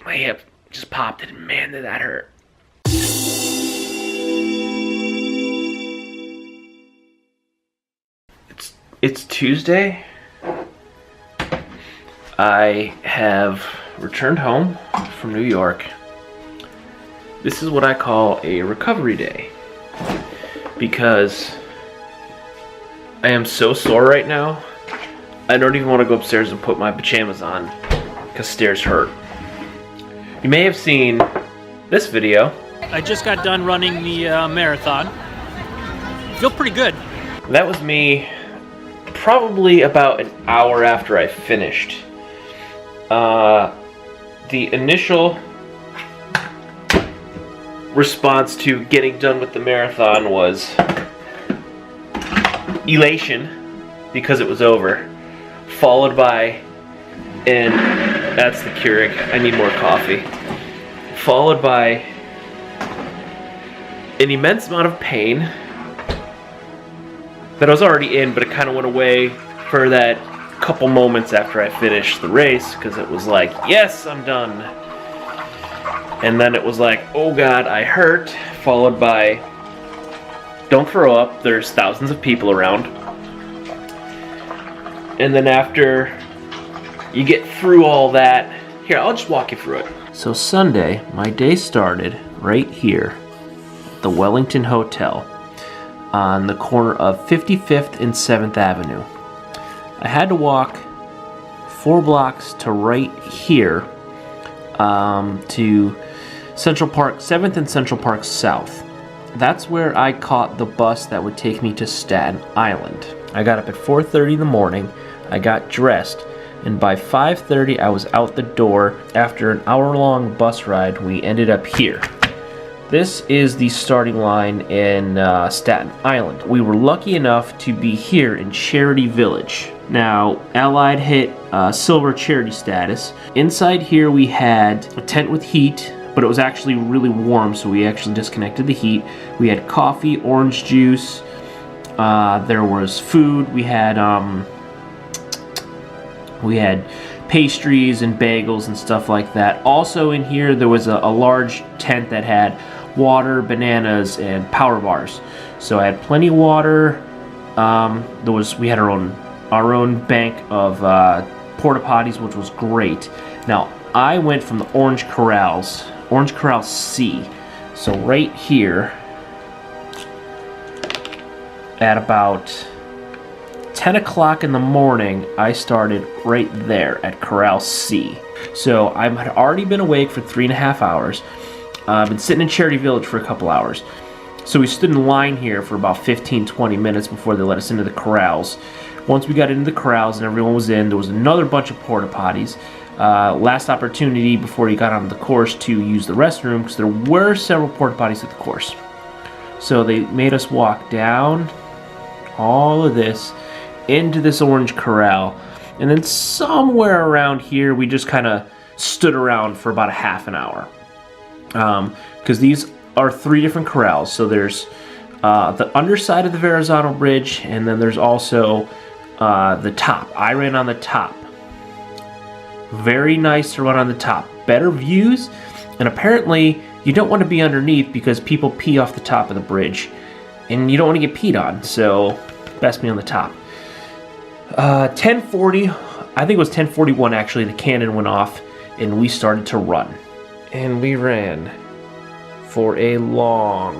My hip just popped and man, did that hurt. It's Tuesday. I have returned home from New York. This is what I call a recovery day because I am so sore right now. I don't even want to go upstairs and put my pajamas on because stairs hurt. You may have seen this video. I just got done running the marathon. Feel pretty good. That was me probably about an hour after I finished. The initial response to getting done with the marathon was elation because it was over, followed by, and that's the Keurig, I need more coffee, followed by an immense amount of pain that I was already in, but it kind of went away for that couple moments after I finished the race, because it was like, yes, I'm done. And then it was like, oh God, I hurt, followed by, don't throw up, there's thousands of people around. And then after you get through all that, here, I'll just walk you through it. So Sunday, my day started right here, the Wellington Hotel, on the corner of 55th and 7th Avenue. I had to walk 4 blocks to right here to Central Park, 7th and Central Park South. That's where I caught the bus that would take me to Staten Island. I got up at 4:30 in the morning, I got dressed, and by 5:30 I was out the door. After an hour-long bus ride, we ended up here. This is the starting line in Staten Island. We were lucky enough to be here in Charity Village. Now, Allied hit silver charity status. Inside here we had a tent with heat, but it was actually really warm, so we actually disconnected the heat. We had coffee, orange juice, there was food, we had pastries and bagels and stuff like that. Also in here there was a large tent that had water, bananas, and power bars. So I had plenty of water. We had our own bank of porta potties, which was great. Now I went from the Orange Corral C. So right here at about 10 o'clock in the morning, I started right there at Corral C. So I had already been awake for 3.5 hours. I've been sitting in Charity Village for a couple hours. So we stood in line here for about 15-20 minutes before they let us into the corrals. Once we got into the corrals and everyone was in, there was another bunch of porta potties. Last opportunity before you got onto the course to use the restroom, because there were several porta potties at the course. So they made us walk down all of this into this Orange Corral, and then somewhere around here we just kind of stood around for about a half an hour, because these are 3 different corrals. So there's the underside of the Verrazano Bridge, and then there's also the top. I ran on the top. Very nice to run on the top. Better views, and apparently you don't want to be underneath because people pee off the top of the bridge, and you don't want to get peed on, so best be on the top. 10:40, I think it was 10:41 actually, the cannon went off and we started to run. And we ran for a long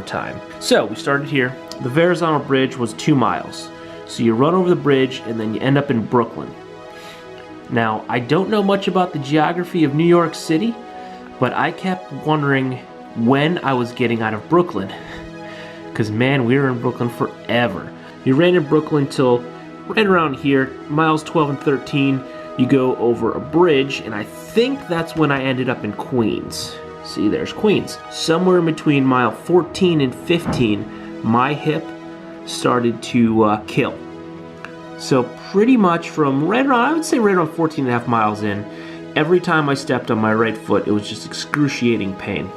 time. So we started here. The Verrazano Bridge was 2 miles. So you run over the bridge and then you end up in Brooklyn. Now, I don't know much about the geography of New York City, but I kept wondering when I was getting out of Brooklyn. Because man, we were in Brooklyn forever. You ran in Brooklyn till right around here, miles 12 and 13, you go over a bridge, and I think that's when I ended up in Queens. See, there's Queens. Somewhere in between mile 14 and 15, my hip started to kill. So pretty much from right around, I would say right around 14 and a half miles in, every time I stepped on my right foot, it was just excruciating pain.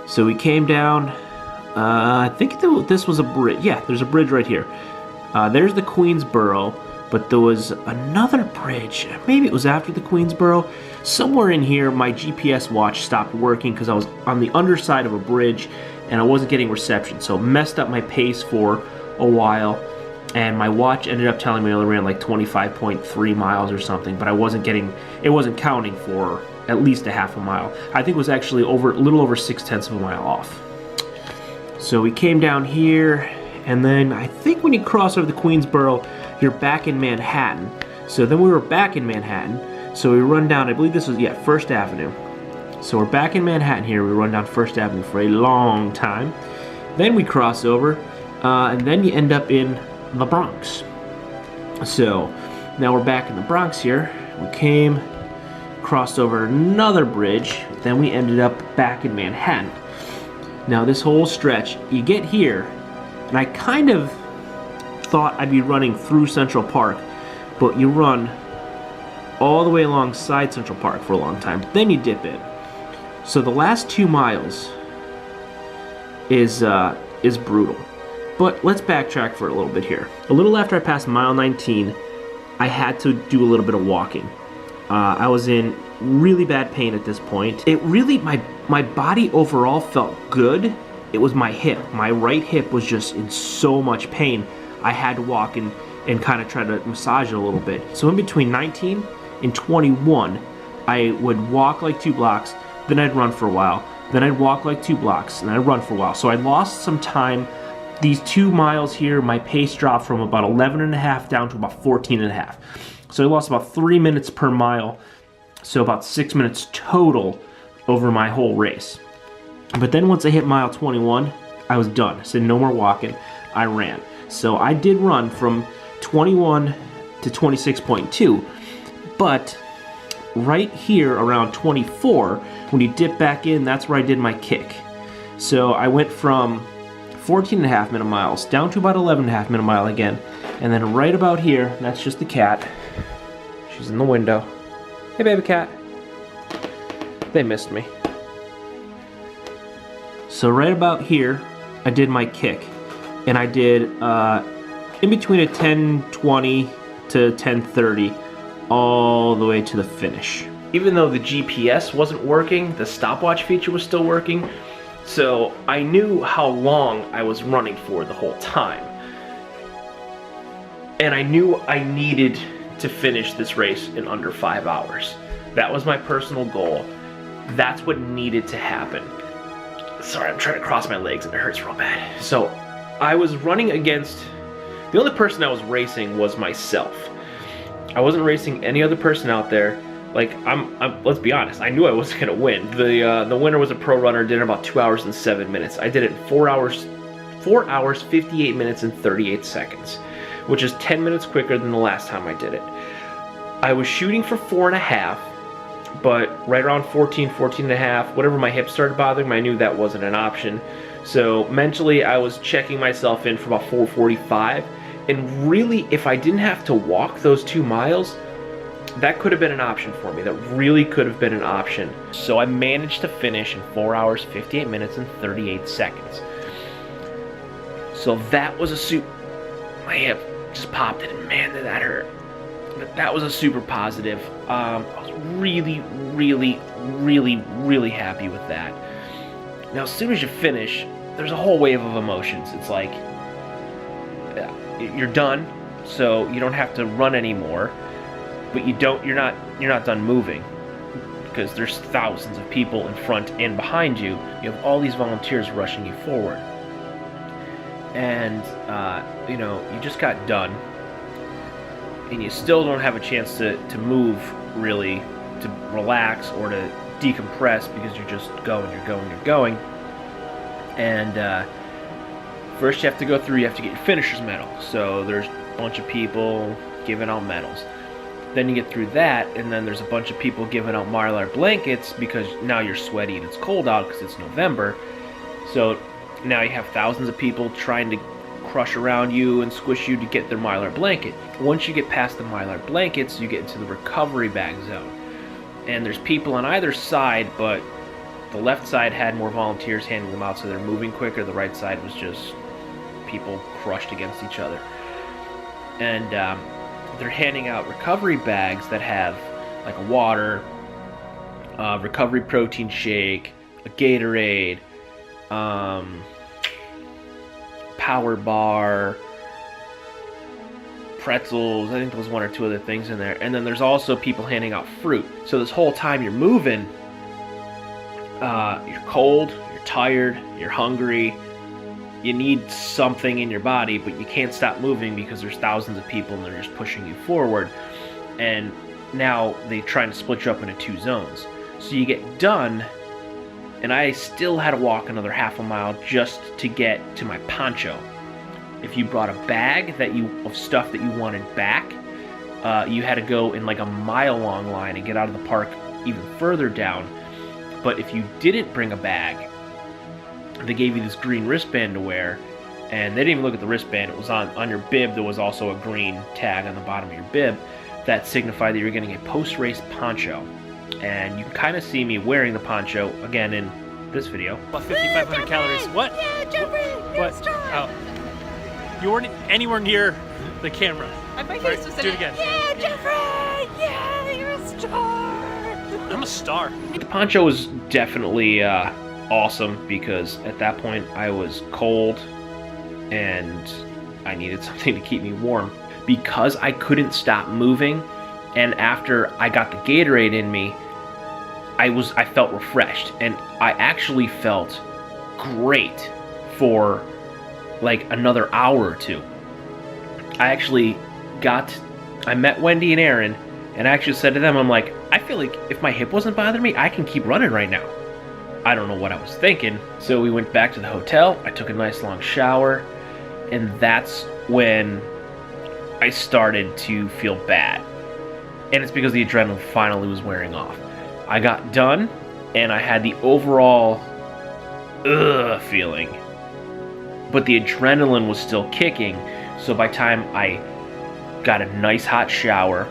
So we came down, I think this was a bridge. Yeah, there's a bridge right here. There's the Queensboro but there was another bridge. Maybe it was after the Queensboro. Somewhere in here, my GPS watch stopped working because I was on the underside of a bridge and I wasn't getting reception. So it messed up my pace for a while. And my watch ended up telling me I only ran like 25.3 miles or something, but it wasn't counting for at least a half a mile. I think it was actually a little over 0.6 of a mile off. So we came down here, and then I think when you cross over the Queensboro, you're back in Manhattan. So then we were back in Manhattan, so we run down, I believe this was, First Avenue. So we're back in Manhattan here, we run down First Avenue for a long time. Then we cross over, and then you end up in the Bronx. So now we're back in the Bronx here. We came, crossed over another bridge, then we ended up back in Manhattan. Now this whole stretch, you get here, and I kind of thought I'd be running through Central Park, but you run all the way alongside Central Park for a long time, then you dip in. So the last 2 miles is brutal. But let's backtrack for a little bit here. A little after I passed mile 19, I had to do a little bit of walking. I was in really bad pain at this point. It really, my body overall felt good. It was my hip. My right hip was just in so much pain. I had to walk and kind of try to massage it a little bit. So in between 19 and 21, I would walk like 2 blocks, then I'd run for a while, then I'd walk like 2 blocks, and I'd run for a while. So I lost some time. These 2 miles here, my pace dropped from about 11.5 down to about 14.5. So I lost about 3 minutes per mile, so about 6 minutes total over my whole race. But then once I hit mile 21, I was done. I said no more walking, I ran. So I did run from 21 to 26.2, but right here around 24, when you dip back in, that's where I did my kick. So I went from 14.5 minute miles down to about 11.5 minute mile again, and then right about here, that's just the cat. She's in the window. Hey baby cat. They missed me. So right about here, I did my kick, and I did in between a 10:20 to 10:30 all the way to the finish. Even though the GPS wasn't working, the stopwatch feature was still working. So I knew how long I was running for the whole time. And I knew I needed to finish this race in under 5 hours. That was my personal goal. That's what needed to happen. Sorry, I'm trying to cross my legs and it hurts real bad. So I was running against, the only person I was racing was myself. I wasn't racing any other person out there. Like, let's be honest, I knew I wasn't gonna win. The winner was a pro runner, did it in about 2 hours and 7 minutes. I did it in 4 hours, 58 minutes and 38 seconds, which is 10 minutes quicker than the last time I did it. I was shooting for 4.5, but right around 14.5, whatever my hips started bothering me, I knew that wasn't an option. So mentally, I was checking myself in for about 4:45, and really, if I didn't have to walk those 2 miles, that could have been an option for me. That really could have been an option. So I managed to finish in 4 hours, 58 minutes, and 38 seconds. So that was my hip just popped it, and man, did that hurt. But that was a super positive. I was really, really, really, really happy with that. Now, as soon as you finish, there's a whole wave of emotions. It's like, you're done, so you don't have to run anymore. But you're not done moving, because there's thousands of people in front and behind you. You have all these volunteers rushing you forward, and you just got done, and you still don't have a chance to move really, to relax or to decompress, because you're just going, you're going, and first you have to go through. You have to get your finisher's medal. So there's a bunch of people giving out medals. Then you get through that, and then there's a bunch of people giving out Mylar blankets, because now you're sweaty and it's cold out because it's November. So now you have thousands of people trying to crush around you and squish you to get their Mylar blanket. Once you get past the Mylar blankets, you get into the recovery bag zone. And there's people on either side, but the left side had more volunteers handing them out, so they're moving quicker. The right side was just people crushed against each other. And they're handing out recovery bags that have like a water, recovery protein shake, a Gatorade, power bar, pretzels. I think there was one or two other things in there. And then there's also people handing out fruit. So this whole time you're moving, you're cold, you're tired, you're hungry, you need something in your body, but you can't stop moving because there's thousands of people and they're just pushing you forward. And now they're trying to split you up into 2 zones. So you get done, and I still had to walk another half a mile just to get to my poncho. If you brought a bag of stuff that you wanted back, you had to go in like a mile-long line and get out of the park even further down. But if you didn't bring a bag, they gave you this green wristband to wear, and they didn't even look at the wristband. It was on your bib. There was also a green tag on the bottom of your bib that signified that you were getting a post-race poncho. And you can kind of see me wearing the poncho again in this video. About 5,500 calories. What? Yeah, Jeffrey, What? Oh. You weren't anywhere near the camera. My face Right, was do in it again. Yeah, Jeffrey! Yeah, you're a star! I'm a star. The poncho was definitely awesome because at that point I was cold and I needed something to keep me warm. Because I couldn't stop moving, and after I got the Gatorade in me, I felt refreshed, and I actually felt great for like another hour or two. I met Wendy and Aaron, and I actually said to them, I'm like, I feel like if my hip wasn't bothering me, I can keep running right now. I don't know what I was thinking. So we went back to the hotel, I took a nice long shower, and that's when I started to feel bad. And it's because the adrenaline finally was wearing off. I got done, and I had the overall feeling. But the adrenaline was still kicking, so by the time I got a nice hot shower,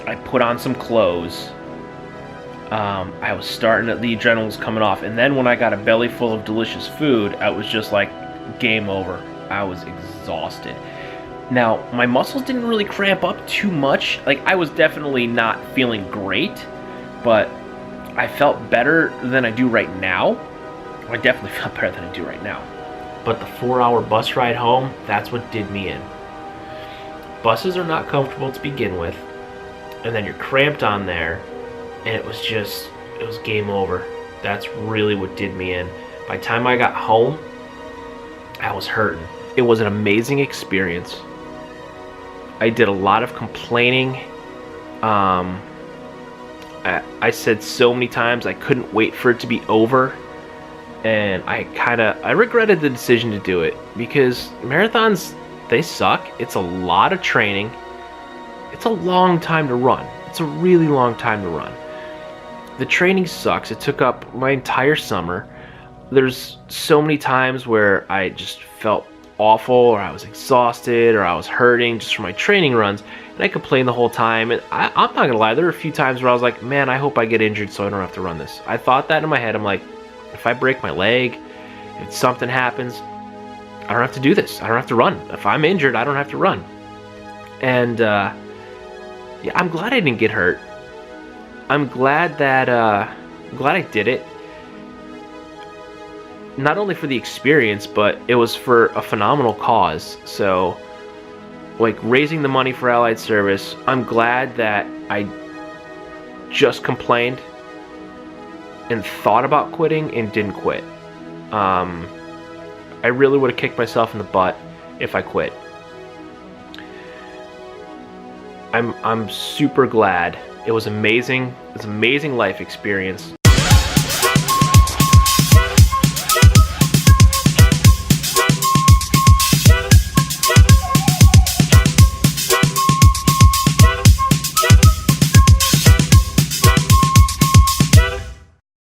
I put on some clothes, I was the adrenaline was coming off, and then when I got a belly full of delicious food, I was just like, game over. I was exhausted. Now, my muscles didn't really cramp up too much. Like, I was definitely not feeling great, but I felt better than I do right now. I definitely felt better than I do right now. But the 4-hour bus ride home, that's what did me in. Buses are not comfortable to begin with, and then you're cramped on there, and it was game over. That's really what did me in. By the time I got home, I was hurting. It was an amazing experience. I did a lot of complaining. I said so many times I couldn't wait for it to be over, and I regretted the decision to do it because marathons, they suck. It's a lot of training. It's a long time to run. It's a really long time to run. The training sucks. It took up my entire summer. There's so many times where I just felt awful, or I was exhausted, or I was hurting just from my training runs, and I complained the whole time. And I'm not gonna lie, there were a few times where I was like, man, I hope I get injured so I don't have to run this. I thought that in my head. I'm like, if I break my leg, if something happens, I don't have to do this. I don't have to run. If I'm injured, I don't have to run. And yeah, I'm glad I didn't get hurt. I'm glad that I did it. Not only for the experience, but it was for a phenomenal cause. So, like, raising the money for Allied Service, I'm glad that I just complained and thought about quitting and didn't quit. I really would have kicked myself in the butt if I quit. I'm super glad. It was amazing. It was an amazing life experience.